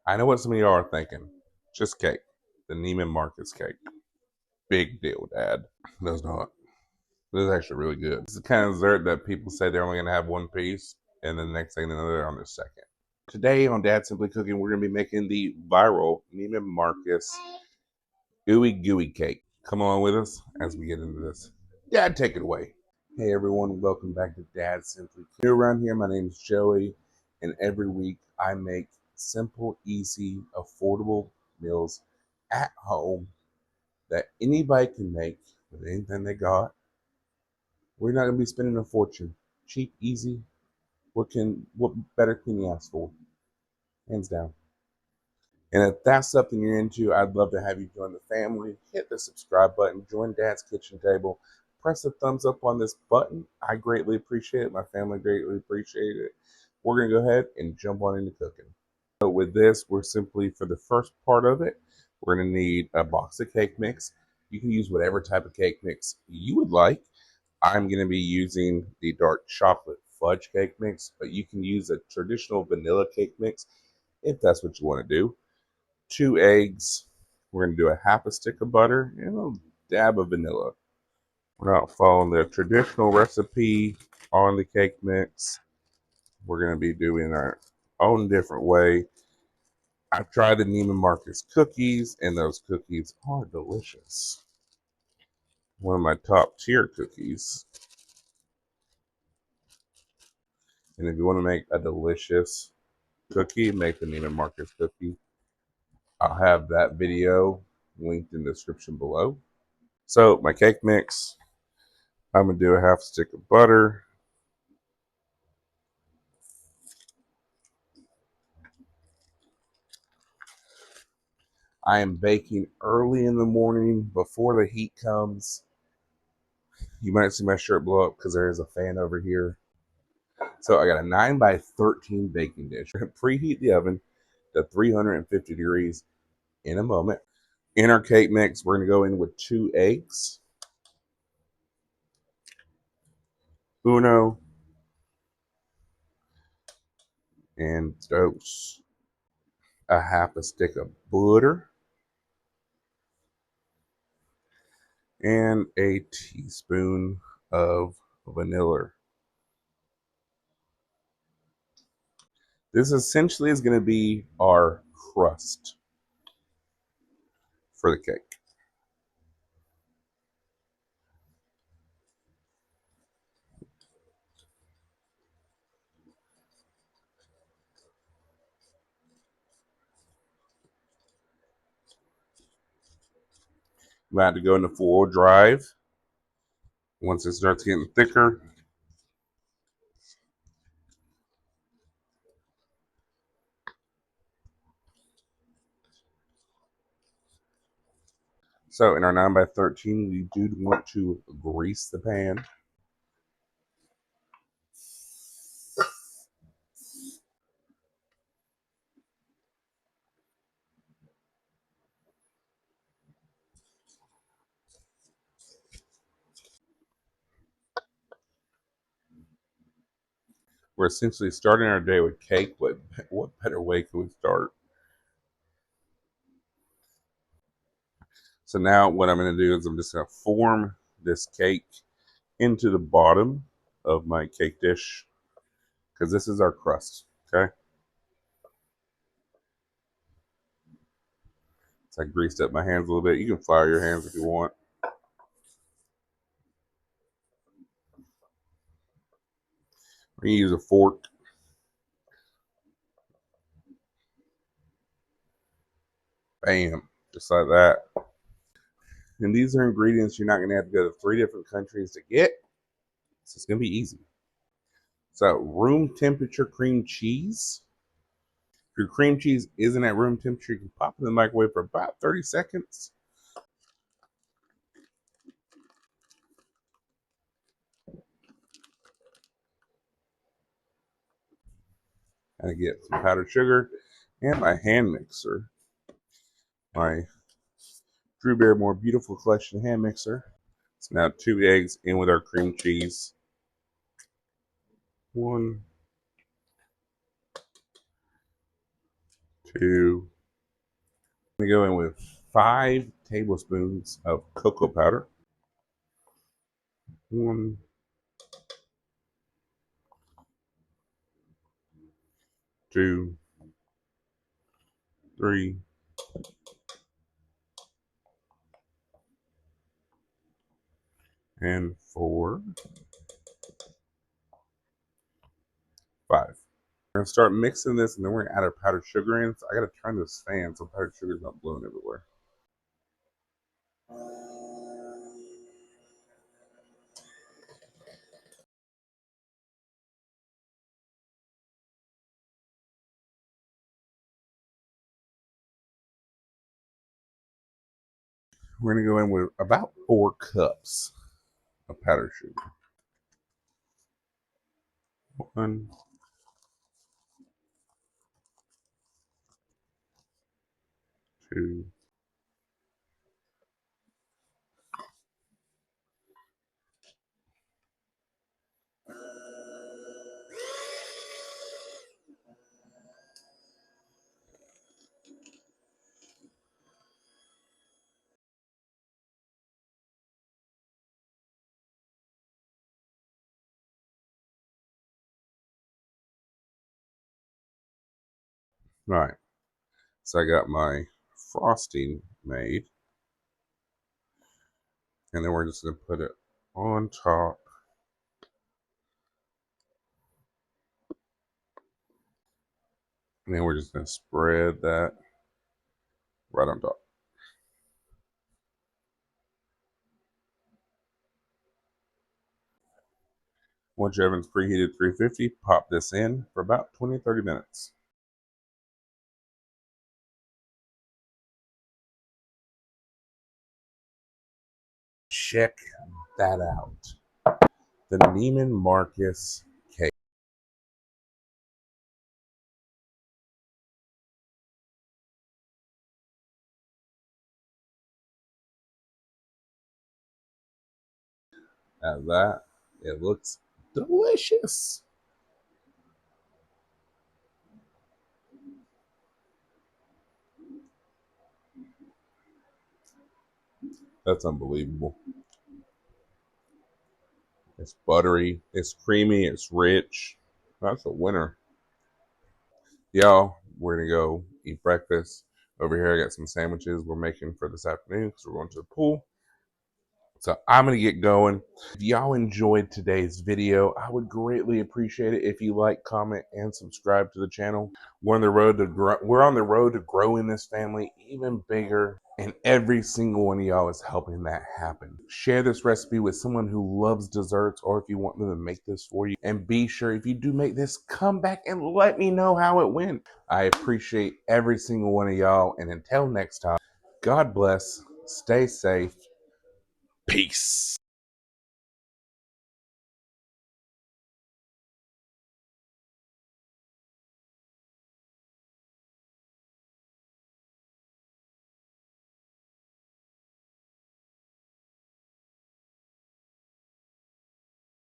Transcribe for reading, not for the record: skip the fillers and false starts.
I know what some of y'all are thinking. Just cake. The Neiman Marcus cake. Big deal, Dad. No, it's not. This is actually really good. It's the kind of dessert that people say they're only going to have one piece, and then the next thing they know, they're on their second. Today on Dad Simply Cooking, we're going to be making the viral Neiman Marcus Gooey cake. Come along with us as we get into this. Dad, take it away. Hey everyone, welcome back to Dad Simply Cooking. Around here, my name is Joey, and every week I make simple, easy, affordable meals at home that anybody can make with anything they got. We're not going to be spending a fortune. Cheap, easy. What better can you ask for? Hands down. And if that's something you're into, I'd love to have you join the family. Hit the subscribe button, join Dad's Kitchen Table, press the thumbs up on this button. I greatly appreciate it. My family greatly appreciate it. We're going to go ahead and jump on into cooking. So with this, we're simply, for the first part of it, we're going to need a box of cake mix. You can use whatever type of cake mix you would like. I'm going to be using the dark chocolate fudge cake mix, but you can use a traditional vanilla cake mix if that's what you want to do. 2 eggs. We're going to do a half a stick of butter and a dab of vanilla. We're not following the traditional recipe on the cake mix. We're going to be doing our own different way. I've tried the Neiman Marcus cookies, and those cookies are delicious. One of my top tier cookies. And if you want to make a delicious cookie, make the Neiman Marcus cookie. I'll have that video linked in the description below. So my cake mix, I'm going to do a half stick of butter. I am baking early in the morning before the heat comes. You might see my shirt blow up because there is a fan over here. So I got a 9 by 13 baking dish. Preheat the oven to 350 degrees in a moment. In our cake mix, we're going to go in with 2 eggs. Uno and dos. A half a stick of butter. And a teaspoon of vanilla. This essentially is going to be our crust for the cake. You might have to go into 4-wheel drive once it starts getting thicker. So in our 9 by 13, we do want to grease the pan. We're essentially starting our day with cake. What better way could we start? So now what I'm going to do is I'm just going to form this cake into the bottom of my cake dish because this is our crust, okay? So I greased up my hands a little bit. You can flour your hands if you want. I'm going to use a fork. Bam, just like that. And these are ingredients you're not going to have to go to 3 different countries to get. So it's going to be easy. So room temperature cream cheese. If your cream cheese isn't at room temperature, you can pop it in the microwave for about 30 seconds. And I get some powdered sugar and my hand mixer. My Drew Barrymore Beautiful Collection hand mixer. So now 2 eggs in with our cream cheese. 1, 2. I'm going to go in with 5 tablespoons of cocoa powder. 1, 2, 3, and 4, 5. We're going to start mixing this, and then we're going to add our powdered sugar in. So I got to turn this fan so powdered sugar is not blowing everywhere. We're going to go in with about 4 cups of powdered sugar. 1, 2, all right. So I got my frosting made, and then we're just going to put it on top. And then we're just going to spread that right on top. Once your oven's preheated 350, pop this in for about 20-30 minutes. Check that out. The Neiman Marcus Cake. At that, it looks delicious. That's unbelievable. It's buttery, it's creamy, it's rich. That's a winner. Y'all, we're gonna go eat breakfast. Over here, I got some sandwiches we're making for this afternoon because we're going to the pool. So I'm going to get going. If y'all enjoyed today's video, I would greatly appreciate it if you like, comment, and subscribe to the channel. We're on the road to growing this family even bigger, and every single one of y'all is helping that happen. Share this recipe with someone who loves desserts, or if you want them to make this for you. And be sure, if you do make this, come back and let me know how it went. I appreciate every single one of y'all, and until next time, God bless, stay safe, peace.